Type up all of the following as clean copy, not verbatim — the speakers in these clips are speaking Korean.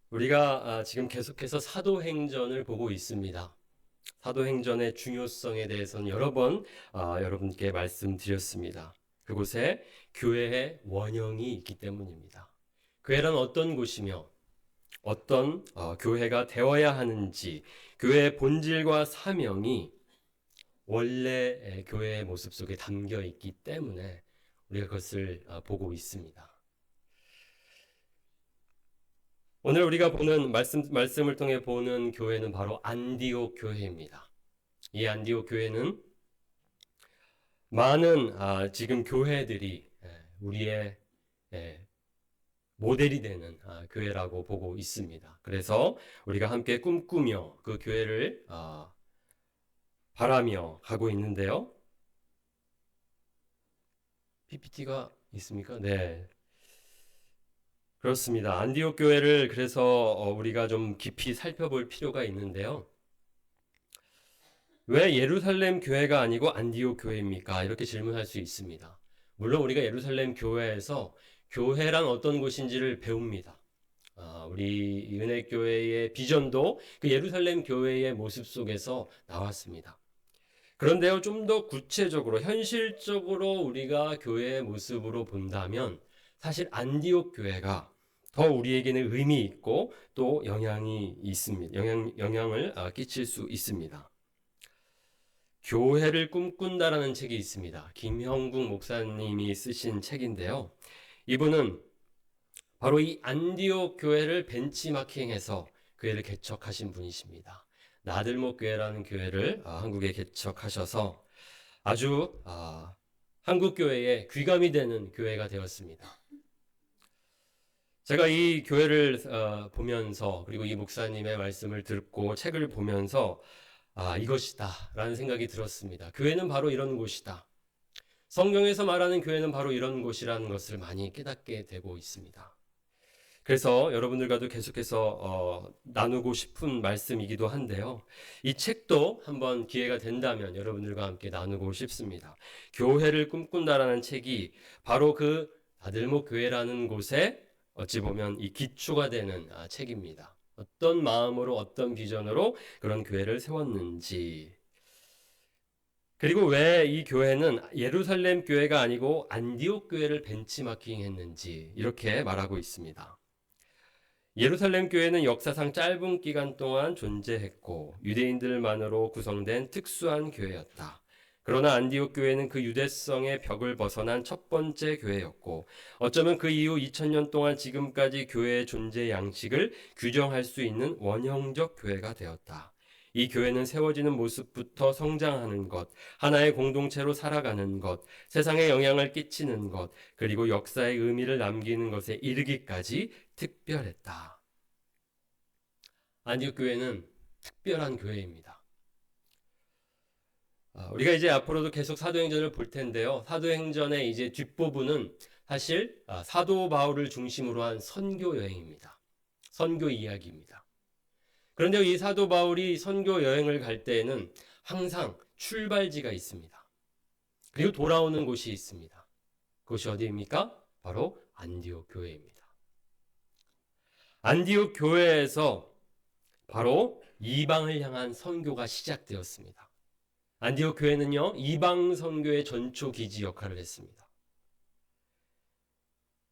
우리가 지금 계속해서 사도행전을 보고 있습니다. 사도행전의 중요성에 대해서는 여러 번 여러분께 말씀드렸습니다. 그곳에 교회의 원형이 있기 때문입니다. 교회란 어떤 곳이며 어떤 교회가 되어야 하는지, 교회의 본질과 사명이 원래 교회의 모습 속에 담겨 있기 때문에 우리가 그것을 보고 있습니다. 오늘 우리가 보는 말씀을 통해 보는 교회는 바로 안디옥 교회입니다. 이 안디옥 교회는 많은 지금 교회들이 우리의 모델이 되는 교회라고 보고 있습니다. 그래서 우리가 함께 꿈꾸며 그 교회를 바라며 가고 있는데요. PPT가 있습니까? 네. 그렇습니다. 안디옥 교회를 그래서 우리가 좀 깊이 살펴볼 필요가 있는데요. 왜 예루살렘 교회가 아니고 안디옥 교회입니까? 이렇게 질문할 수 있습니다. 물론 우리가 예루살렘 교회에서 교회란 어떤 곳인지를 배웁니다. 우리 은혜교회의 비전도 그 예루살렘 교회의 모습 속에서 나왔습니다. 그런데요, 좀 더 구체적으로, 현실적으로 우리가 교회의 모습으로 본다면 사실 안디옥 교회가 더 우리에게는 의미 있고 또 영향이 있습니다. 영향을 끼칠 수 있습니다. 교회를 꿈꾼다라는 책이 있습니다. 김형국 목사님이 쓰신 책인데요. 이분은 바로 이 안디옥 교회를 벤치마킹해서 교회를 개척하신 분이십니다. 나들목 교회라는 교회를 한국에 개척하셔서 아주 한국 교회에 귀감이 되는 교회가 되었습니다. 제가 이 교회를 보면서 그리고 이 목사님의 말씀을 듣고 책을 보면서 이것이다 라는 생각이 들었습니다. 교회는 바로 이런 곳이다. 성경에서 말하는 교회는 바로 이런 곳이라는 것을 많이 깨닫게 되고 있습니다. 그래서 여러분들과도 계속해서 나누고 싶은 말씀이기도 한데요. 이 책도 한번 기회가 된다면 여러분들과 함께 나누고 싶습니다. 교회를 꿈꾼다라는 책이 바로 그 나들목 교회라는 곳에 어찌 보면 이 기초가 되는 책입니다. 어떤 마음으로 어떤 비전으로 그런 교회를 세웠는지, 그리고 왜 이 교회는 예루살렘 교회가 아니고 안디옥 교회를 벤치마킹했는지 이렇게 말하고 있습니다. 예루살렘 교회는 역사상 짧은 기간 동안 존재했고 유대인들만으로 구성된 특수한 교회였다. 그러나 안디옥 교회는 그 유대성의 벽을 벗어난 첫 번째 교회였고 어쩌면 그 이후 2000년 동안 지금까지 교회의 존재 양식을 규정할 수 있는 원형적 교회가 되었다. 이 교회는 세워지는 모습부터 성장하는 것, 하나의 공동체로 살아가는 것, 세상에 영향을 끼치는 것, 그리고 역사의 의미를 남기는 것에 이르기까지 특별했다. 안디옥 교회는 특별한 교회입니다. 우리가 이제 앞으로도 계속 사도행전을 볼 텐데요. 사도행전의 이제 뒷부분은 사실 사도 바울을 중심으로 한 선교 여행입니다. 선교 이야기입니다. 그런데 이 사도 바울이 선교 여행을 갈 때에는 항상 출발지가 있습니다. 그리고 돌아오는 곳이 있습니다. 그것이 어디입니까? 바로 안디옥 교회입니다. 안디옥 교회에서 바로 이방을 향한 선교가 시작되었습니다. 안디옥 교회는요, 이방 선교의 전초 기지 역할을 했습니다.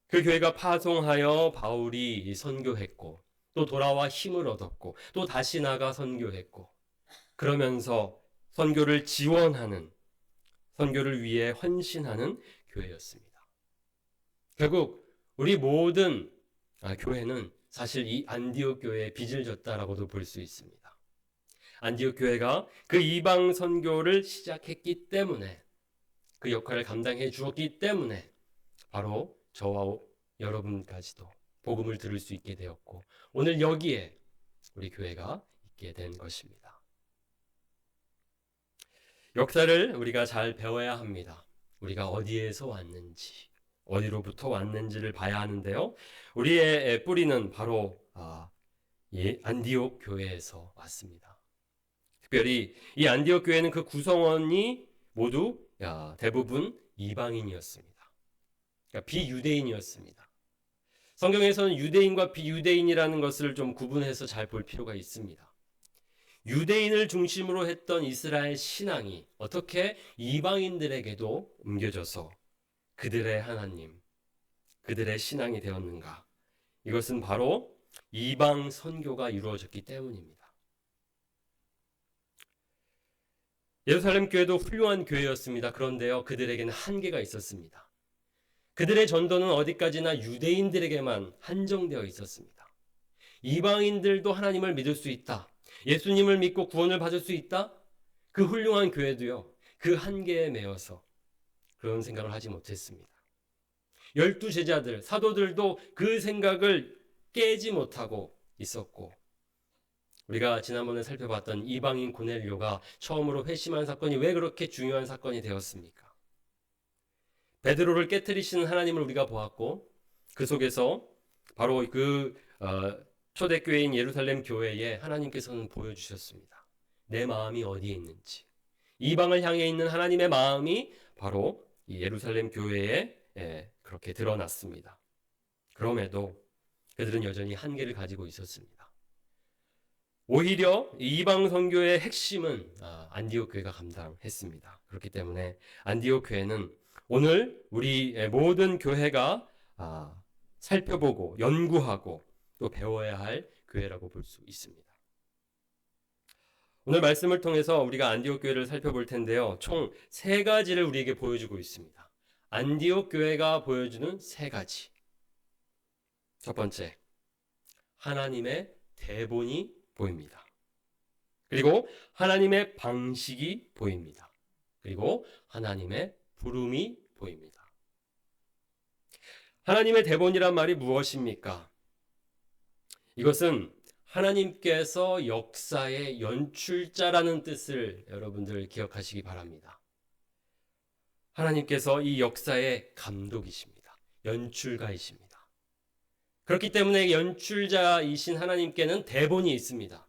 그 교회가 파송하여 바울이 선교했고, 또 돌아와 힘을 얻었고, 또 다시 나가 선교했고, 그러면서 선교를 지원하는, 선교를 위해 헌신하는 교회였습니다. 결국 우리 모든 교회는 사실 이 안디옥 교회에 빚을 졌다라고도 볼 수 있습니다. 안디옥 교회가 그 이방 선교를 시작했기 때문에, 그 역할을 감당해 주었기 때문에 바로 저와 여러분까지도 복음을 들을 수 있게 되었고 오늘 여기에 우리 교회가 있게 된 것입니다. 역사를 우리가 잘 배워야 합니다. 우리가 어디에서 왔는지, 어디로부터 왔는지를 봐야 하는데요. 우리의 뿌리는 바로 안디옥 교회에서 왔습니다. 특별히 이 안디옥 교회는 그 구성원이 모두 대부분 이방인이었습니다. 그러니까 비유대인이었습니다. 성경에서는 유대인과 비유대인이라는 것을 좀 구분해서 잘 볼 필요가 있습니다. 유대인을 중심으로 했던 이스라엘 신앙이 어떻게 이방인들에게도 옮겨져서 그들의 하나님, 그들의 신앙이 되었는가? 이것은 바로 이방 선교가 이루어졌기 때문입니다. 예루살렘 교회도 훌륭한 교회였습니다. 그런데요, 그들에게는 한계가 있었습니다. 그들의 전도는 어디까지나 유대인들에게만 한정되어 있었습니다. 이방인들도 하나님을 믿을 수 있다. 예수님을 믿고 구원을 받을 수 있다. 그 훌륭한 교회도요, 그 한계에 매여서 그런 생각을 하지 못했습니다. 12 제자들, 사도들도 그 생각을 깨지 못하고 있었고, 우리가 지난번에 살펴봤던 이방인 고넬료가 처음으로 회심한 사건이 왜 그렇게 중요한 사건이 되었습니까? 베드로를 깨트리시는 하나님을 우리가 보았고, 그 속에서 바로 그 초대교회인 예루살렘 교회에 하나님께서는 보여주셨습니다. 내 마음이 어디에 있는지. 이방을 향해 있는 하나님의 마음이 바로 이 예루살렘 교회에 그렇게 드러났습니다. 그럼에도 그들은 여전히 한계를 가지고 있었습니다. 오히려 이방 선교의 핵심은 안디옥 교회가 감당했습니다. 그렇기 때문에 안디옥 교회는 오늘 우리 모든 교회가 살펴보고 연구하고 또 배워야 할 교회라고 볼 수 있습니다. 오늘 말씀을 통해서 우리가 안디옥 교회를 살펴볼 텐데요. 총 3가지를 우리에게 보여주고 있습니다. 안디옥 교회가 보여주는 3가지. 첫 번째, 하나님의 대본이 보입니다. 그리고 하나님의 방식이 보입니다. 그리고 하나님의 부름이 보입니다. 하나님의 대본이란 말이 무엇입니까? 이것은 하나님께서 역사의 연출자라는 뜻을 여러분들 기억하시기 바랍니다. 하나님께서 이 역사의 감독이십니다. 연출가이십니다. 그렇기 때문에 연출자이신 하나님께는 대본이 있습니다.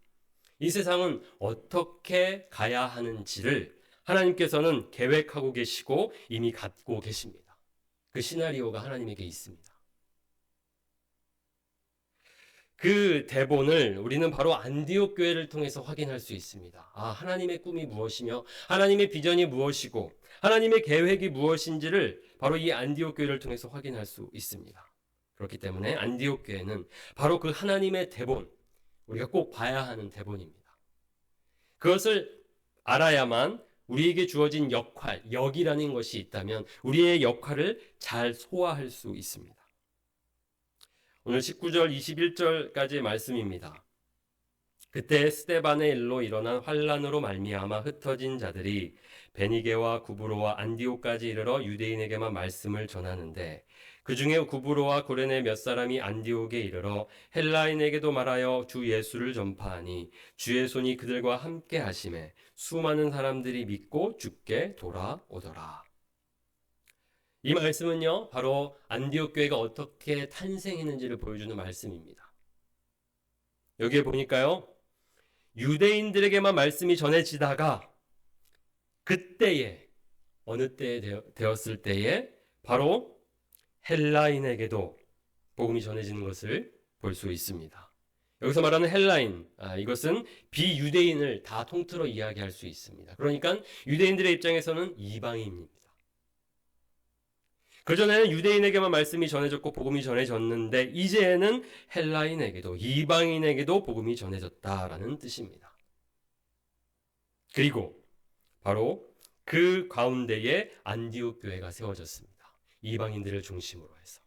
이 세상은 어떻게 가야 하는지를 하나님께서는 계획하고 계시고 이미 갖고 계십니다. 그 시나리오가 하나님에게 있습니다. 그 대본을 우리는 바로 안디옥 교회를 통해서 확인할 수 있습니다. 하나님의 꿈이 무엇이며 하나님의 비전이 무엇이고 하나님의 계획이 무엇인지를 바로 이 안디옥 교회를 통해서 확인할 수 있습니다. 그렇기 때문에 안디옥 교회는 바로 그 하나님의 대본, 우리가 꼭 봐야 하는 대본입니다. 그것을 알아야만 우리에게 주어진 역할, 역이라는 것이 있다면 우리의 역할을 잘 소화할 수 있습니다. 오늘 19절, 21절까지의 말씀입니다. 그때 스데반의 일로 일어난 환란으로 말미암아 흩어진 자들이 베니게와 구브로와 안디옥까지 이르러 유대인에게만 말씀을 전하는데 그 중에 구브로와 고레네 몇 사람이 안디옥에 이르러 헬라인에게도 말하여 주 예수를 전파하니 주의 손이 그들과 함께 하심에 수많은 사람들이 믿고 주께 돌아오더라. 이 말씀은요, 바로 안디옥 교회가 어떻게 탄생했는지를 보여주는 말씀입니다. 여기에 보니까요, 유대인들에게만 말씀이 전해지다가 그때에, 어느 때에 되었을 때에 바로 헬라인에게도 복음이 전해지는 것을 볼 수 있습니다. 여기서 말하는 헬라인, 이것은 비유대인을 다 통틀어 이야기할 수 있습니다. 그러니까 유대인들의 입장에서는 이방인입니다. 그전에는 유대인에게만 말씀이 전해졌고 복음이 전해졌는데 이제는 헬라인에게도 이방인에게도 복음이 전해졌다라는 뜻입니다. 그리고 바로 그 가운데에 안디옥 교회가 세워졌습니다. 이방인들을 중심으로 해서.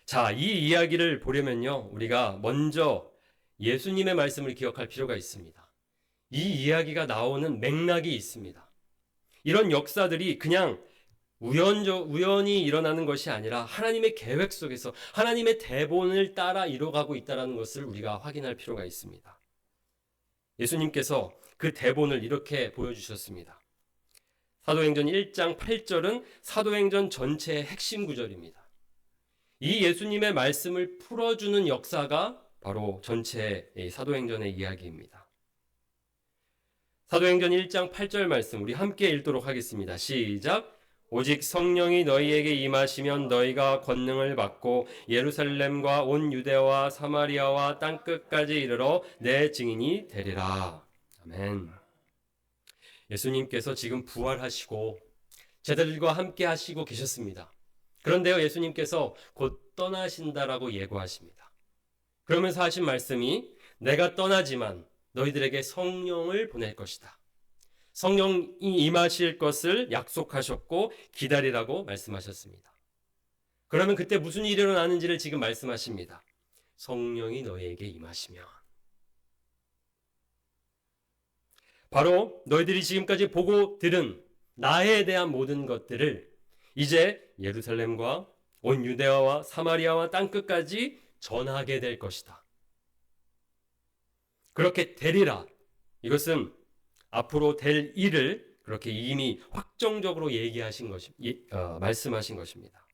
자, 이 이야기를 보려면요, 우리가 먼저 예수님의 말씀을 기억할 필요가 있습니다. 이 이야기가 나오는 맥락이 있습니다. 이런 역사들이 그냥 우연히 일어나는 것이 아니라 하나님의 계획 속에서 하나님의 대본을 따라 이뤄가고 있다는 것을 우리가 확인할 필요가 있습니다. 예수님께서 그 대본을 이렇게 보여주셨습니다. 사도행전 1장 8절은 사도행전 전체의 핵심 구절입니다. 이 예수님의 말씀을 풀어주는 역사가 바로 전체의 사도행전의 이야기입니다. 사도행전 1장 8절 말씀 우리 함께 읽도록 하겠습니다. 시작. 오직 성령이 너희에게 임하시면 너희가 권능을 받고 예루살렘과 온 유대와 사마리아와 땅끝까지 이르러 내 증인이 되리라. 아멘. 예수님께서 지금 부활하시고 제자들과 함께 하시고 계셨습니다. 그런데요, 예수님께서 곧 떠나신다라고 예고하십니다. 그러면서 하신 말씀이 내가 떠나지만 너희들에게 성령을 보낼 것이다. 성령이 임하실 것을 약속하셨고 기다리라고 말씀하셨습니다. 그러면 그때 무슨 일이 일어나는지를 지금 말씀하십니다. 성령이 너희에게 임하시면 바로 너희들이 지금까지 보고 들은 나에 대한 모든 것들을 이제 예루살렘과 온 유대아와 사마리아와 땅끝까지 전하게 될 것이다. 그렇게 되리라. 이것은 앞으로 될 일을 그렇게 이미 확정적으로 얘기하신 말씀하신 것입니다.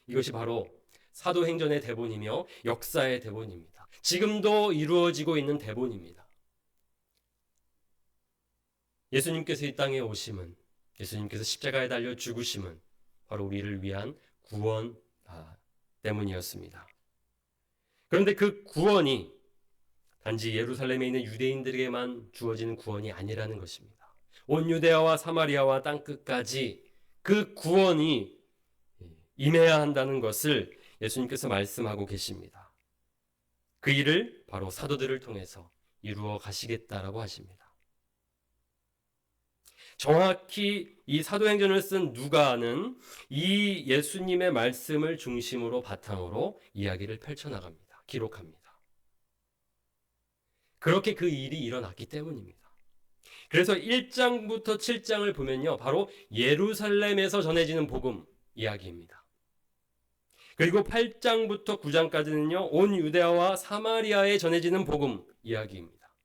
이것이 바로 사도행전의 대본이며 역사의 대본입니다. 지금도 이루어지고 있는 대본입니다. 예수님께서 이 땅에 오심은, 예수님께서 십자가에 달려 죽으심은 바로 우리를 위한 구원 때문이었습니다. 그런데 그 구원이 단지 예루살렘에 있는 유대인들에게만 주어지는 구원이 아니라는 것입니다. 온 유대아와 사마리아와 땅끝까지 그 구원이 임해야 한다는 것을 예수님께서 말씀하고 계십니다. 그 일을 바로 사도들을 통해서 이루어 가시겠다라고 하십니다. 정확히 이 사도행전을 쓴 누가는 이 예수님의 말씀을 중심으로 바탕으로 이야기를 펼쳐나갑니다. 기록합니다. 그렇게 그 일이 일어났기 때문입니다. 그래서 1장부터 7장을 보면요, 바로 예루살렘에서 전해지는 복음 이야기입니다. 그리고 8장부터 9장까지는요, 온 유대아와 사마리아에 전해지는 복음 이야기입니다.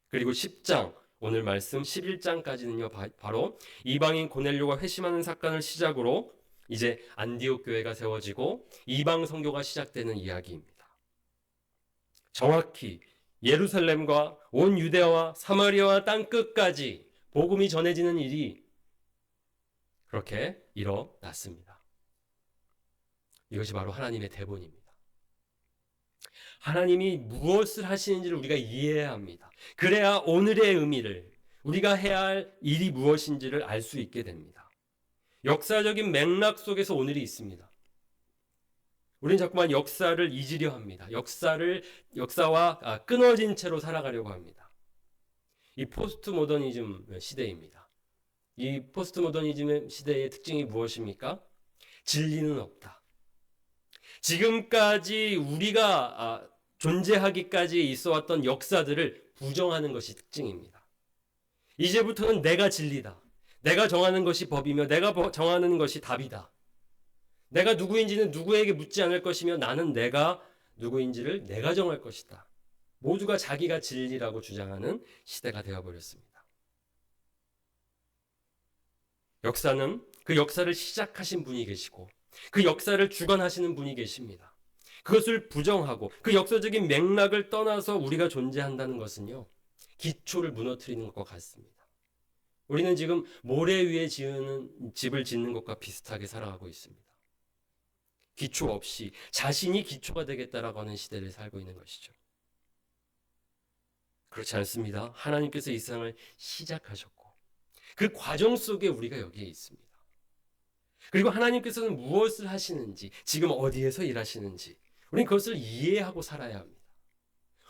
그리고 10장, 오늘 말씀 11장까지는요, 바로 이방인 고넬료가 회심하는 사건을 시작으로 이제 안디옥 교회가 세워지고 이방 선교가 시작되는 이야기입니다. 정확히 예루살렘과 온 유대아와 사마리아와 땅끝까지 복음이 전해지는 일이 그렇게 일어났습니다. 이것이 바로 하나님의 대본입니다. 하나님이 무엇을 하시는지를 우리가 이해해야 합니다. 그래야 오늘의 의미를, 우리가 해야 할 일이 무엇인지를 알 수 있게 됩니다. 역사적인 맥락 속에서 오늘이 있습니다. 우리는 자꾸만 역사를 잊으려 합니다. 역사와 끊어진 채로 살아가려고 합니다. 이 포스트 모더니즘 시대입니다. 이 포스트 모더니즘 시대의 특징이 무엇입니까? 진리는 없다. 지금까지 우리가 존재하기까지 있어왔던 역사들을 부정하는 것이 특징입니다. 이제부터는 내가 진리다. 내가 정하는 것이 법이며 내가 정하는 것이 답이다. 내가 누구인지는 누구에게 묻지 않을 것이며 나는 내가 누구인지를 내가 정할 것이다. 모두가 자기가 진리라고 주장하는 시대가 되어버렸습니다. 역사는 그 역사를 시작하신 분이 계시고 그 역사를 주관하시는 분이 계십니다. 그것을 부정하고 그 역사적인 맥락을 떠나서 우리가 존재한다는 것은요, 기초를 무너뜨리는 것과 같습니다. 우리는 지금 모래 위에 지은 집을 짓는 것과 비슷하게 살아가고 있습니다. 기초 없이 자신이 기초가 되겠다라고 하는 시대를 살고 있는 것이죠. 그렇지 않습니다. 하나님께서 이 세상을 시작하셨고 그 과정 속에 우리가 여기에 있습니다. 그리고 하나님께서는 무엇을 하시는지, 지금 어디에서 일하시는지 우리는 그것을 이해하고 살아야 합니다.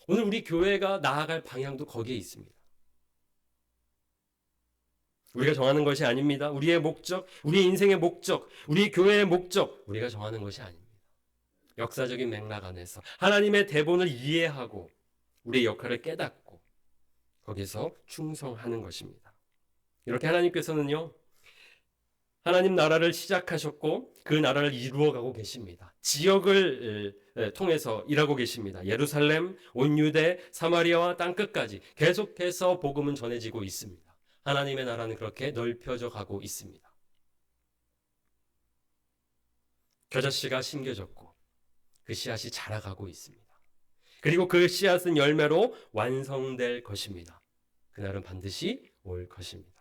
오늘 우리 교회가 나아갈 방향도 거기에 있습니다. 우리가 정하는 것이 아닙니다. 우리의 목적, 우리의 인생의 목적, 우리 교회의 목적, 우리가 정하는 것이 아닙니다. 역사적인 맥락 안에서 하나님의 대본을 이해하고 우리의 역할을 깨닫고 거기서 충성하는 것입니다. 이렇게 하나님께서는요, 하나님 나라를 시작하셨고 그 나라를 이루어가고 계십니다. 지역을 통해서 일하고 계십니다. 예루살렘, 온 유대, 사마리아와 땅끝까지 계속해서 복음은 전해지고 있습니다. 하나님의 나라는 그렇게 넓혀져 가고 있습니다. 겨자씨가 심겨졌고 그 씨앗이 자라가고 있습니다. 그리고 그 씨앗은 열매로 완성될 것입니다. 그날은 반드시 올 것입니다.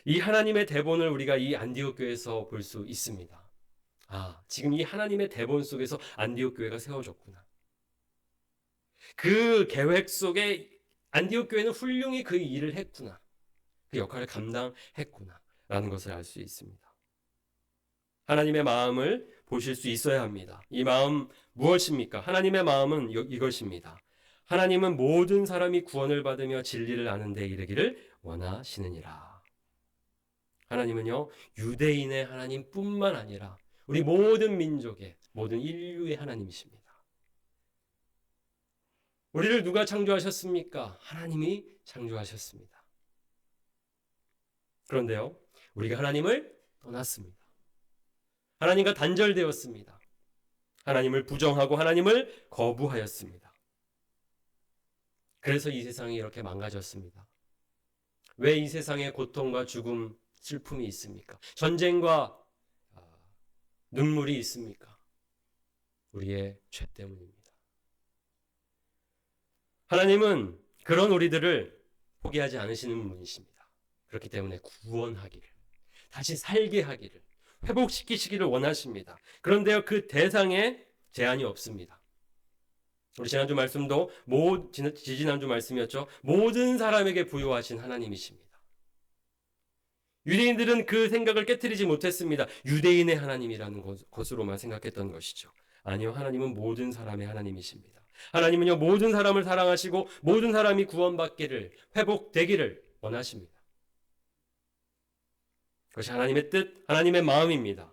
이 하나님의 대본을 우리가 이 안디옥 교회에서 볼 수 있습니다. 아, 지금 이 하나님의 대본 속에서 안디옥 교회가 세워졌구나. 그 계획 속에 안디옥 교회는 훌륭히 그 일을 했구나. 그 역할을 감당했구나. 라는 것을 알 수 있습니다. 하나님의 마음을 보실 수 있어야 합니다. 이 마음 무엇입니까? 하나님의 마음은 이것입니다. 하나님은 모든 사람이 구원을 받으며 진리를 아는 데 이르기를 원하시느니라. 하나님은요, 유대인의 하나님뿐만 아니라 우리 모든 민족의, 모든 인류의 하나님이십니다. 우리를 누가 창조하셨습니까? 하나님이 창조하셨습니다. 그런데요, 우리가 하나님을 떠났습니다. 하나님과 단절되었습니다. 하나님을 부정하고 하나님을 거부하였습니다. 그래서 이 세상이 이렇게 망가졌습니다. 왜 이 세상에 고통과 죽음, 슬픔이 있습니까? 전쟁과 눈물이 있습니까? 우리의 죄 때문입니다. 하나님은 그런 우리들을 포기하지 않으시는 분이십니다. 그렇기 때문에 구원하기를, 다시 살게 하기를, 회복시키시기를 원하십니다. 그런데요, 그 대상에 제한이 없습니다. 우리 지난주 말씀도, 지지난주 말씀이었죠. 모든 사람에게 부여하신 하나님이십니다. 유대인들은 그 생각을 깨트리지 못했습니다. 유대인의 하나님이라는 것으로만 생각했던 것이죠. 아니요, 하나님은 모든 사람의 하나님이십니다. 하나님은요, 모든 사람을 사랑하시고 모든 사람이 구원받기를, 회복되기를 원하십니다. 그것이 하나님의 뜻, 하나님의 마음입니다.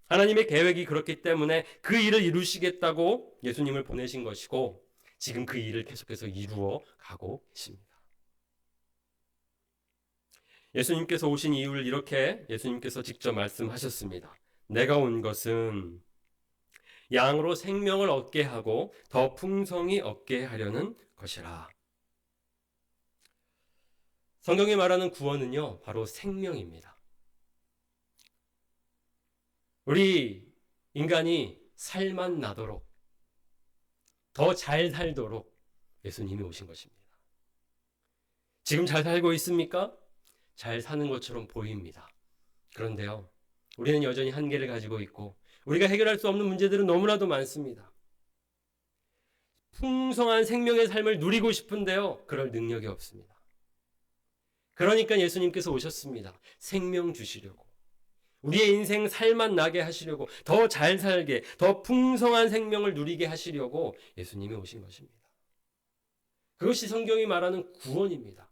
하나님의 계획이 그렇기 때문에 그 일을 이루시겠다고 예수님을 보내신 것이고, 지금 그 일을 계속해서 이루어 가고 계십니다. 예수님께서 오신 이유를 이렇게 예수님께서 직접 말씀하셨습니다. 내가 온 것은 양으로 생명을 얻게 하고 더 풍성히 얻게 하려는 것이라. 성경이 말하는 구원은요, 바로 생명입니다. 우리 인간이 살만 나도록, 더 잘 살도록 예수님이 오신 것입니다. 지금 잘 살고 있습니까? 잘 사는 것처럼 보입니다. 그런데요, 우리는 여전히 한계를 가지고 있고 우리가 해결할 수 없는 문제들은 너무나도 많습니다. 풍성한 생명의 삶을 누리고 싶은데요, 그럴 능력이 없습니다. 그러니까 예수님께서 오셨습니다. 생명 주시려고, 우리의 인생 살만 나게 하시려고, 더 잘 살게, 더 풍성한 생명을 누리게 하시려고 예수님이 오신 것입니다. 그것이 성경이 말하는 구원입니다.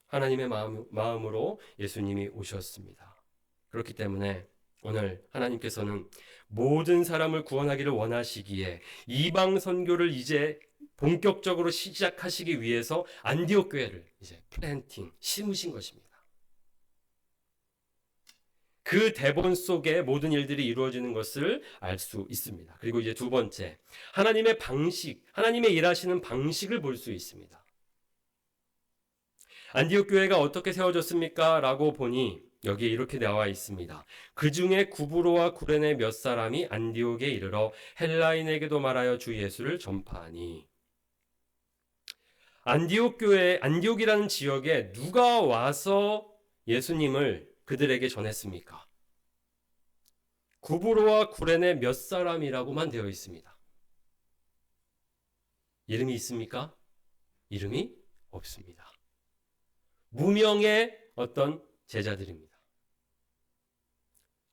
하나님의 마음으로 예수님이 오셨습니다. 그렇기 때문에 오늘 하나님께서는 모든 사람을 구원하기를 원하시기에 이방 선교를 이제 본격적으로 시작하시기 위해서 안디옥 교회를 이제 플랜팅, 심으신 것입니다. 그 대본 속에 모든 일들이 이루어지는 것을 알 수 있습니다. 그리고 이제 두 번째, 하나님의 방식, 하나님의 일하시는 방식을 볼 수 있습니다. 안디옥 교회가 어떻게 세워졌습니까? 라고 보니 여기에 이렇게 나와 있습니다. 그 중에 구브로와 구레네 몇 사람이 안디옥에 이르러 헬라인에게도 말하여 주 예수를 전파하니. 안디옥 교회, 안디옥이라는 지역에 누가 와서 예수님을 그들에게 전했습니까? 구브로와 구레네 몇 사람이라고만 되어 있습니다. 이름이 있습니까? 이름이 없습니다. 무명의 어떤 제자들입니다.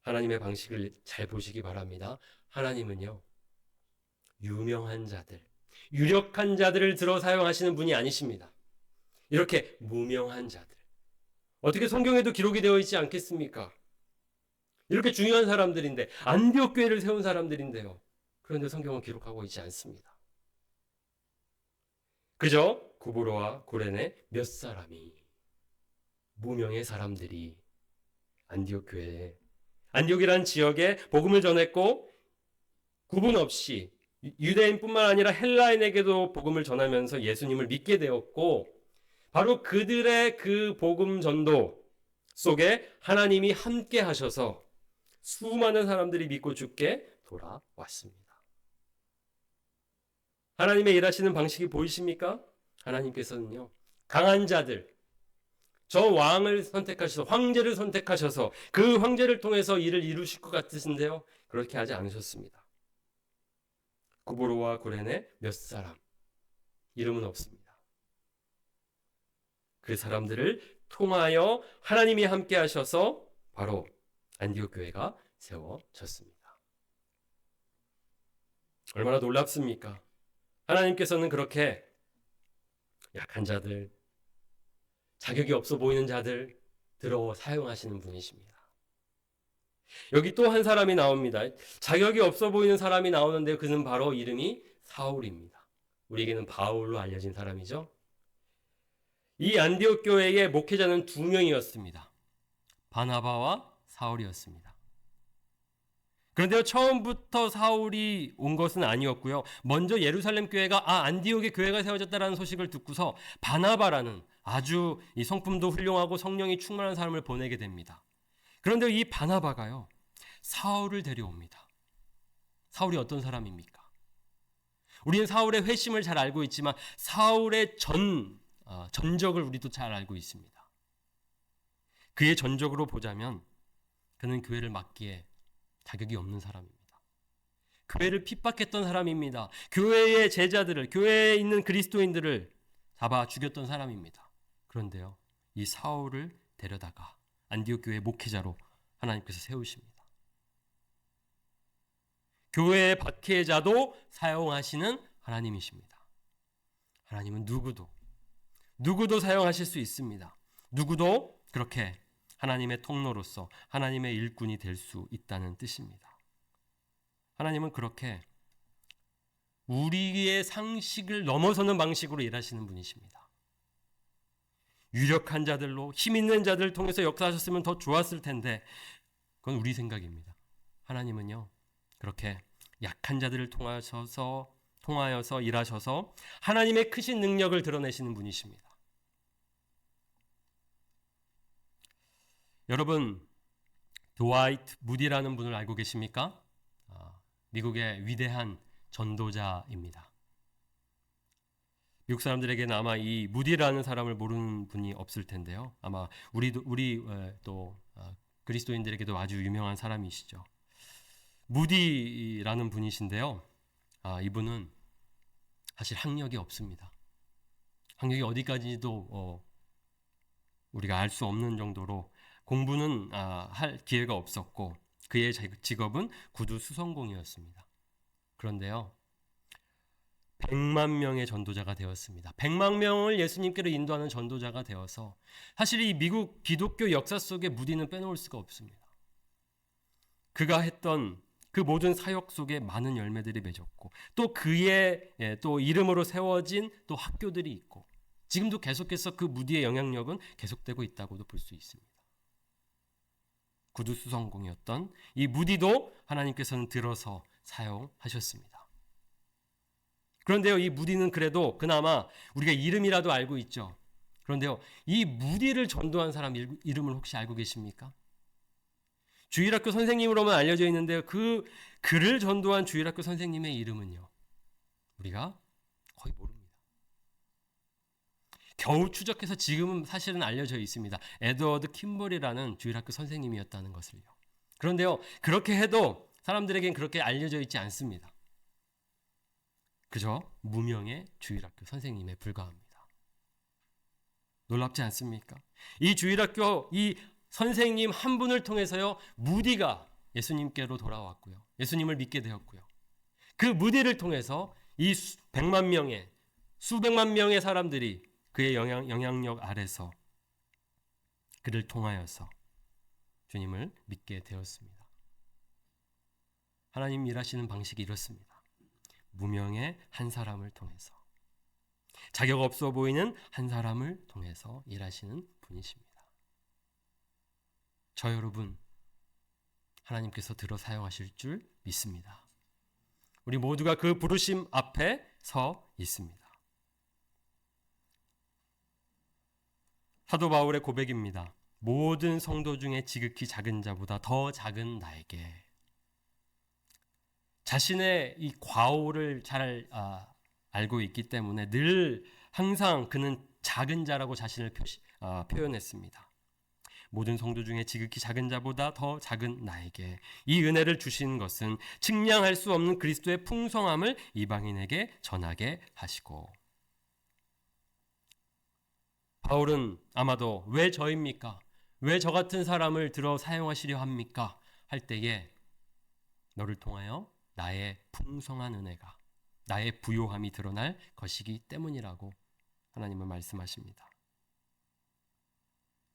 하나님의 방식을 잘 보시기 바랍니다. 하나님은요, 유명한 자들, 유력한 자들을 들어 사용하시는 분이 아니십니다. 이렇게 무명한 자들, 어떻게 성경에도 기록이 되어 있지 않겠습니까? 이렇게 중요한 사람들인데, 안디옥 교회를 세운 사람들인데요, 그런데 성경은 기록하고 있지 않습니다. 그저 구브로와 구레네 몇 사람이, 무명의 사람들이 안디옥 교회에, 안디옥이라는 지역에 복음을 전했고, 구분 없이 유대인뿐만 아니라 헬라인에게도 복음을 전하면서 예수님을 믿게 되었고, 바로 그들의 그 복음 전도 속에 하나님이 함께 하셔서 수많은 사람들이 믿고 죽게 돌아왔습니다. 하나님의 일하시는 방식이 보이십니까? 하나님께서는요, 강한 자들, 저 왕을 선택하셔서 황제를 선택하셔서 그 황제를 통해서 일을 이루실 것 같으신데요. 그렇게 하지 않으셨습니다. 구보로와 구레네 몇 사람, 이름은 없습니다. 그 사람들을 통하여 하나님이 함께 하셔서 바로 안디옥 교회가 세워졌습니다. 얼마나 놀랍습니까? 하나님께서는 그렇게 약한 자들, 자격이 없어 보이는 자들 들어 사용하시는 분이십니다. 여기 또 한 사람이 나옵니다. 자격이 없어 보이는 사람이 나오는데 그는 바로 이름이 사울입니다. 우리에게는 바울로 알려진 사람이죠. 이 안디옥 교회의 목회자는 두 명이었습니다. 바나바와 사울이었습니다. 그런데 처음부터 사울이 온 것은 아니었고요. 먼저 예루살렘 교회가 안디옥의 교회가 세워졌다는 소식을 듣고서 바나바라는 아주 이 성품도 훌륭하고 성령이 충만한 사람을 보내게 됩니다. 그런데 이 바나바가요, 사울을 데려옵니다. 사울이 어떤 사람입니까? 우리는 사울의 회심을 잘 알고 있지만 사울의 전적을 우리도 잘 알고 있습니다. 그의 전적으로 보자면 그는 교회를 맡기에 자격이 없는 사람입니다. 교회를 핍박했던 사람입니다. 교회의 제자들을, 교회에 있는 그리스도인들을 잡아 죽였던 사람입니다. 그런데요, 이 사울을 데려다가 안디옥 교회 목회자로 하나님께서 세우십니다. 교회의 박해자도 사용하시는 하나님이십니다. 하나님은 누구도 사용하실 수 있습니다. 누구도 그렇게 하나님의 통로로서 하나님의 일꾼이 될 수 있다는 뜻입니다. 하나님은 그렇게 우리의 상식을 넘어서는 방식으로 일하시는 분이십니다. 유력한 자들로 힘 있는 자들을 통해서 역사하셨으면 더 좋았을 텐데 그건 우리 생각입니다. 하나님은요, 그렇게 약한 자들을 통하여서 일하셔서 하나님의 크신 능력을 드러내시는 분이십니다. 여러분, 드와이트 무디라는 분을 알고 계십니까? 미국의 위대한 전도자입니다. 미국 사람들에게는 아마 이 무디라는 사람을 모르는 분이 없을 텐데요. 아마 우리 또 그리스도인들에게도 아주 유명한 사람이시죠. 무디라는 분이신데요. 이분은 사실 학력이 없습니다. 학력이 어디까지도 우리가 알 수 없는 정도로 공부는 할 기회가 없었고 그의 직업은 구두 수성공이었습니다. 그런데요, 100만 명의 전도자가 되었습니다. 100만 명을 예수님께로 인도하는 전도자가 되어서 사실 이 미국 기독교 역사 속에 무디는 빼놓을 수가 없습니다. 그가 했던 그 모든 사역 속에 많은 열매들이 맺었고 또 그의 또 이름으로 세워진 또 학교들이 있고 지금도 계속해서 그 무디의 영향력은 계속되고 있다고도 볼 수 있습니다. 구두수성공이었던 이 무디도 하나님께서는 들어서 사용하셨습니다. 그런데요, 이 무디는 그래도 그나마 우리가 이름이라도 알고 있죠. 그런데요, 이 무디를 전도한 사람 이름을 혹시 알고 계십니까? 주일학교 선생님으로만 알려져 있는데요, 그를 전도한 주일학교 선생님의 이름은요, 우리가 거의 모릅니다. 겨우 추적해서 지금은 사실은 알려져 있습니다. 에드워드 킴볼이라는 주일학교 선생님이었다는 것을요. 그런데요, 그렇게 해도 사람들에겐 그렇게 알려져 있지 않습니다. 그저 무명의 주일학교 선생님에 불과합니다. 놀랍지 않습니까? 이 주일학교 이 선생님 한 분을 통해서요, 무디가 예수님께로 돌아왔고요, 예수님을 믿게 되었고요, 그 무디를 통해서 이 100만 명의 수백만 명의 사람들이 그의 영향력 아래서 그를 통하여서 주님을 믿게 되었습니다. 하나님 일하시는 방식이 이렇습니다. 무명의 한 사람을 통해서, 자격 없어 보이는 한 사람을 통해서 일하시는 분이십니다. 저 여러분, 하나님께서 들어 사용하실 줄 믿습니다. 우리 모두가 그 부르심 앞에 서 있습니다. 사도 바울의 고백입니다. 모든 성도 중에 지극히 작은 자보다 더 작은 나에게. 자신의 이 과오를 잘 알고 있기 때문에 늘 항상 그는 작은 자라고 자신을 표현했습니다. 모든 성도 중에 지극히 작은 자보다 더 작은 나에게 이 은혜를 주신 것은 측량할 수 없는 그리스도의 풍성함을 이방인에게 전하게 하시고. 바울은 아마도 왜 저입니까? 왜 저 같은 사람을 들어 사용하시려 합니까? 할 때에 너를 통하여 나의 풍성한 은혜가, 나의 부요함이 드러날 것이기 때문이라고 하나님은 말씀하십니다.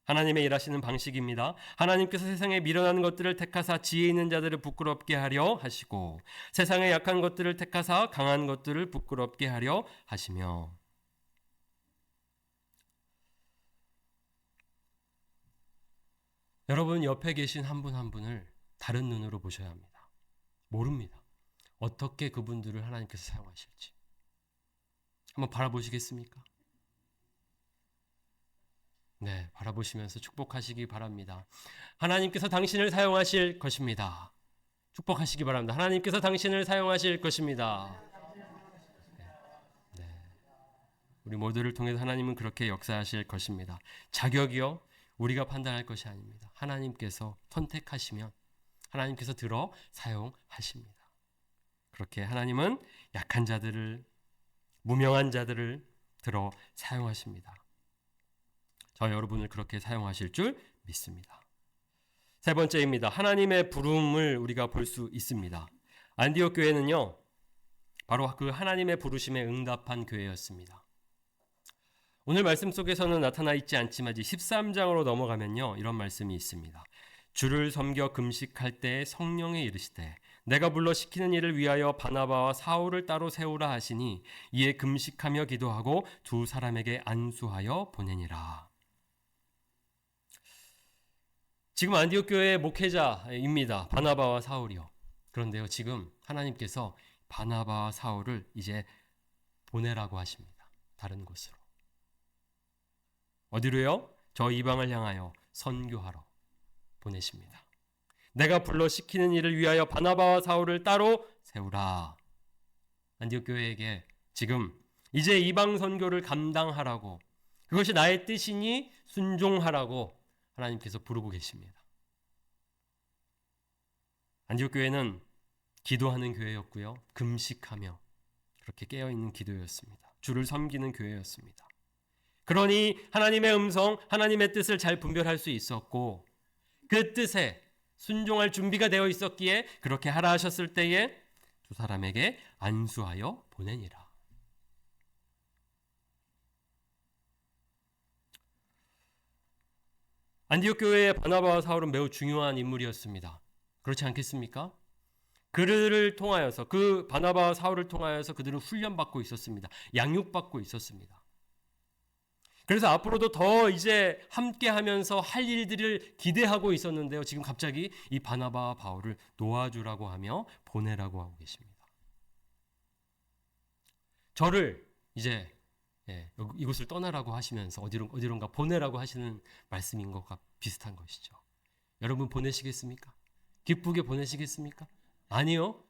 하나님의 일하시는 방식입니다. 하나님께서 세상에 미련한 것들을 택하사 지혜 있는 자들을 부끄럽게 하려 하시고 세상의 약한 것들을 택하사 강한 것들을 부끄럽게 하려 하시며. 여러분 옆에 계신 한 분 한 분을 다른 눈으로 보셔야 합니다. 모릅니다. 어떻게 그분들을 하나님께서 사용하실지. 한번 바라보시겠습니까? 네, 바라보시면서 축복하시기 바랍니다. 하나님께서 당신을 사용하실 것입니다. 축복하시기 바랍니다. 하나님께서 당신을 사용하실 것입니다. 네. 우리 모두를 통해서 하나님은 그렇게 역사하실 것입니다. 자격이요, 우리가 판단할 것이 아닙니다. 하나님께서 선택하시면 하나님께서 들어 사용하십니다. 그렇게 하나님은 약한 자들을, 무명한 자들을 들어 사용하십니다. 저 여러분을 그렇게 사용하실 줄 믿습니다. 세 번째입니다. 하나님의 부름을 우리가 볼 수 있습니다. 안디옥 교회는요, 바로 그 하나님의 부르심에 응답한 교회였습니다. 오늘 말씀 속에서는 나타나 있지 않지만 13장으로 넘어가면요, 이런 말씀이 있습니다. 주를 섬겨 금식할 때 성령에 이르시되 내가 불러 시키는 일을 위하여 바나바와 사울을 따로 세우라 하시니 이에 금식하며 기도하고 두 사람에게 안수하여 보내니라. 지금 안디옥 교회의 목회자입니다. 바나바와 사울이요. 그런데요, 지금 하나님께서 바나바와 사울을 이제 보내라고 하십니다. 다른 곳으로. 어디로요? 저 이방을 향하여 선교하러 보내십니다. 내가 불러 시키는 일을 위하여 바나바와 사울을 따로 세우라. 안디옥 교회에게 지금 이제 이방 선교를 감당하라고, 그것이 나의 뜻이니 순종하라고 하나님께서 부르고 계십니다. 안디옥 교회는 기도하는 교회였고요, 금식하며 그렇게 깨어있는 기도였습니다. 주를 섬기는 교회였습니다. 그러니 하나님의 음성, 하나님의 뜻을 잘 분별할 수 있었고 그 뜻에 순종할 준비가 되어 있었기에 그렇게 하라 하셨을 때에 두 사람에게 안수하여 보내니라. 안디옥 교회의 바나바와 사울은 매우 중요한 인물이었습니다. 그렇지 않겠습니까? 그들을 통하여서, 그 바나바와 사울을 통하여서 그들은 훈련받고 있었습니다. 양육받고 있었습니다. 그래서 앞으로도 더 이제 함께 하면서 할 일들을 기대하고 있었는데요, 지금 갑자기 이 바나바와 바울을 놓아주라고 하며 보내라고 하고 계십니다. 저를 이제 이곳을 떠나라고 하시면서 어디론가 보내라고 하시는 말씀인 것과 비슷한 것이죠. 여러분 보내시겠습니까? 기쁘게 보내시겠습니까? 아니요.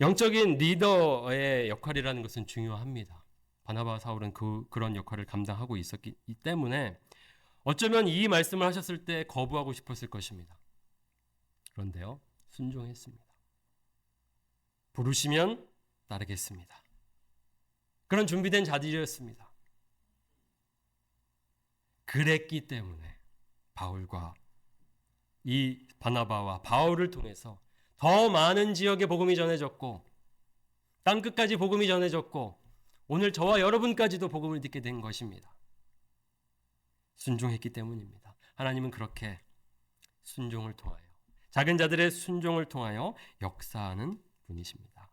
영적인 리더의 역할이라는 것은 중요합니다. 바나바와 사울은 그런 역할을 감당하고 있었기 때문에 어쩌면 이 말씀을 하셨을 때 거부하고 싶었을 것입니다. 그런데요, 순종했습니다. 부르시면 따르겠습니다. 그런 준비된 자들이었습니다. 그랬기 때문에 바울과 이 바나바와 바울을 통해서 더 많은 지역에 복음이 전해졌고 땅끝까지 복음이 전해졌고 오늘 저와 여러분까지도 복음을 듣게 된 것입니다. 순종했기 때문입니다. 하나님은 그렇게 순종을 통하여, 작은 자들의 순종을 통하여 역사하는 분이십니다.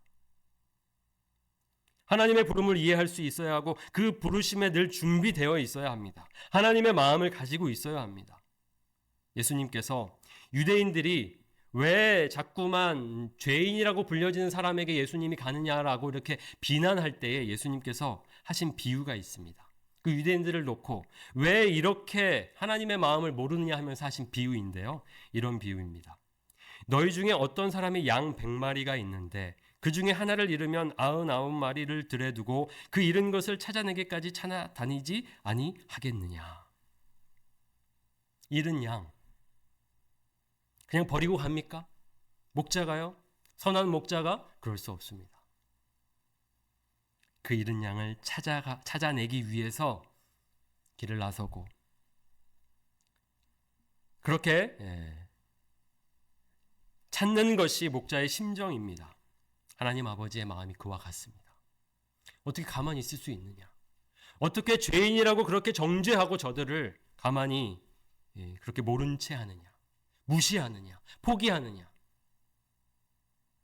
하나님의 부름을 이해할 수 있어야 하고 그 부르심에 늘 준비되어 있어야 합니다. 하나님의 마음을 가지고 있어야 합니다. 예수님께서 유대인들이 왜 자꾸만 죄인이라고 불려지는 사람에게 예수님이 가느냐라고 이렇게 비난할 때에 예수님께서 하신 비유가 있습니다. 그 유대인들을 놓고 왜 이렇게 하나님의 마음을 모르느냐 하면서 하신 비유인데요, 이런 비유입니다. 너희 중에 어떤 사람이 양 100마리가 있는데 그 중에 하나를 잃으면 99마리를 들에 두고 그 잃은 것을 찾아내기까지 찾아다니지 아니하겠느냐. 잃은 양 그냥 버리고 갑니까? 목자가요? 선한 목자가? 그럴 수 없습니다. 그 잃은 양을 찾아내기 위해서 길을 나서고 그렇게 찾는 것이 목자의 심정입니다. 하나님 아버지의 마음이 그와 같습니다. 어떻게 가만히 있을 수 있느냐? 어떻게 죄인이라고 그렇게 정죄하고 저들을 가만히 그렇게 모른 채 하느냐? 무시하느냐? 포기하느냐?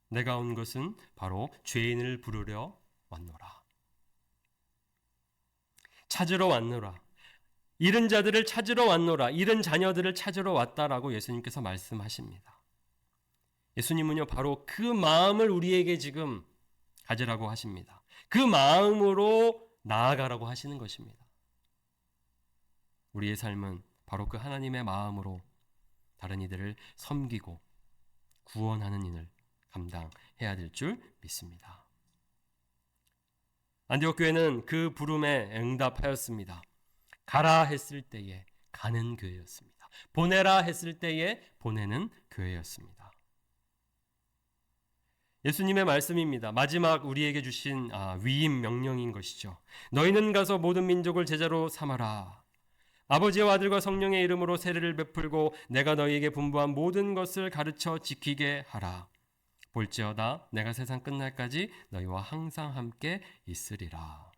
내가 온 것은 바로 죄인을 부르려 왔노라. 찾으러 왔노라. 잃은 자들을 찾으러 왔노라. 잃은 자녀들을 찾으러 왔다라고 예수님께서 말씀하십니다. 예수님은요, 바로 그 마음을 우리에게 지금 가지라고 하십니다. 그 마음으로 나아가라고 하시는 것입니다. 우리의 삶은 바로 그 하나님의 마음으로 다른 이들을 섬기고 구원하는 일을 감당해야 될 줄 믿습니다. 안디옥 교회는 그 부름에 응답하였습니다. 가라 했을 때에 가는 교회였습니다. 보내라 했을 때에 보내는 교회였습니다. 예수님의 말씀입니다. 마지막 우리에게 주신 위임 명령인 것이죠. 너희는 가서 모든 민족을 제자로 삼아라. 아버지와 아들과 성령의 이름으로 세례를 베풀고 내가 너희에게 분부한 모든 것을 가르쳐 지키게 하라. 볼지어다 내가 세상 끝날까지 너희와 항상 함께 있으리라.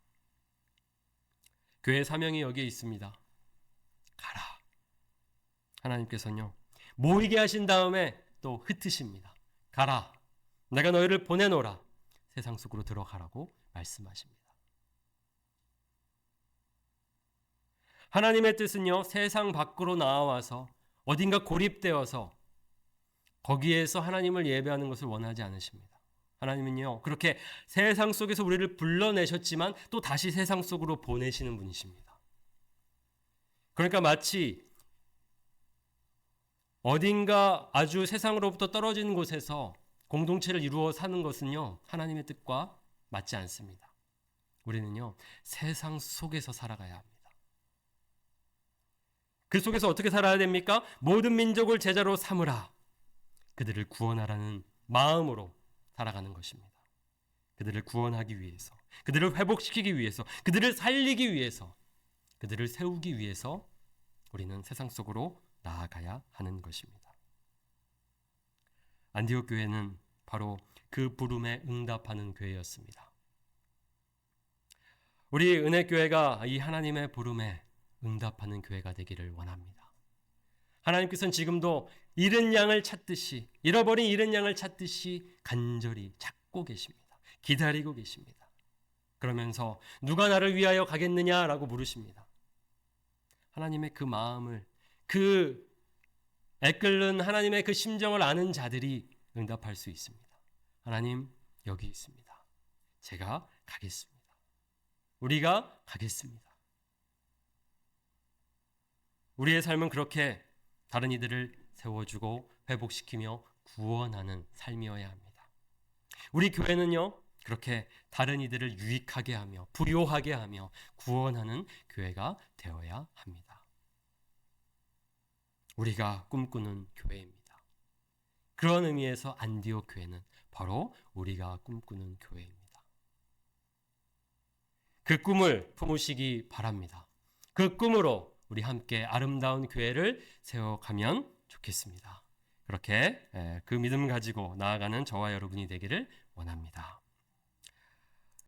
교회의 사명이 여기에 있습니다. 가라. 하나님께서는요, 모이게 하신 다음에 또 흩으십니다. 가라. 내가 너희를 보내노라. 세상 속으로 들어가라고 말씀하십니다. 하나님의 뜻은요, 세상 밖으로 나와서 어딘가 고립되어서 거기에서 하나님을 예배하는 것을 원하지 않으십니다. 하나님은요, 그렇게 세상 속에서 우리를 불러내셨지만 또 다시 세상 속으로 보내시는 분이십니다. 그러니까 마치 어딘가 아주 세상으로부터 떨어진 곳에서 공동체를 이루어 사는 것은요, 하나님의 뜻과 맞지 않습니다. 우리는요, 세상 속에서 살아가야 합니다. 그 속에서 어떻게 살아야 됩니까? 모든 민족을 제자로 삼으라. 그들을 구원하라는 마음으로 살아가는 것입니다. 그들을 구원하기 위해서, 그들을 회복시키기 위해서, 그들을 살리기 위해서, 그들을 세우기 위해서 우리는 세상 속으로 나아가야 하는 것입니다. 안디옥 교회는 바로 그 부름에 응답하는 교회였습니다. 우리 은혜교회가 이 하나님의 부름에 응답하는 교회가 되기를 원합니다. 하나님께서는 지금도 잃은 양을 찾듯이, 잃어버린 잃은 양을 찾듯이 간절히 찾고 계십니다. 기다리고 계십니다. 그러면서 누가 나를 위하여 가겠느냐라고 물으십니다. 하나님의 그 마음을, 그 애끓는 하나님의 그 심정을 아는 자들이 응답할 수 있습니다. 하나님, 여기 있습니다. 제가 가겠습니다. 우리가 가겠습니다. 우리의 삶은 그렇게 다른 이들을 세워주고 회복시키며 구원하는 삶이어야 합니다. 우리 교회는요, 그렇게 다른 이들을 유익하게 하며 부요하게 하며 구원하는 교회가 되어야 합니다. 우리가 꿈꾸는 교회입니다. 그런 의미에서 안디옥 교회는 바로 우리가 꿈꾸는 교회입니다. 그 꿈을 품으시기 바랍니다. 그 꿈으로 우리 함께 아름다운 교회를 세워가면 좋겠습니다. 그렇게 그 믿음 가지고 나아가는 저와 여러분이 되기를 원합니다.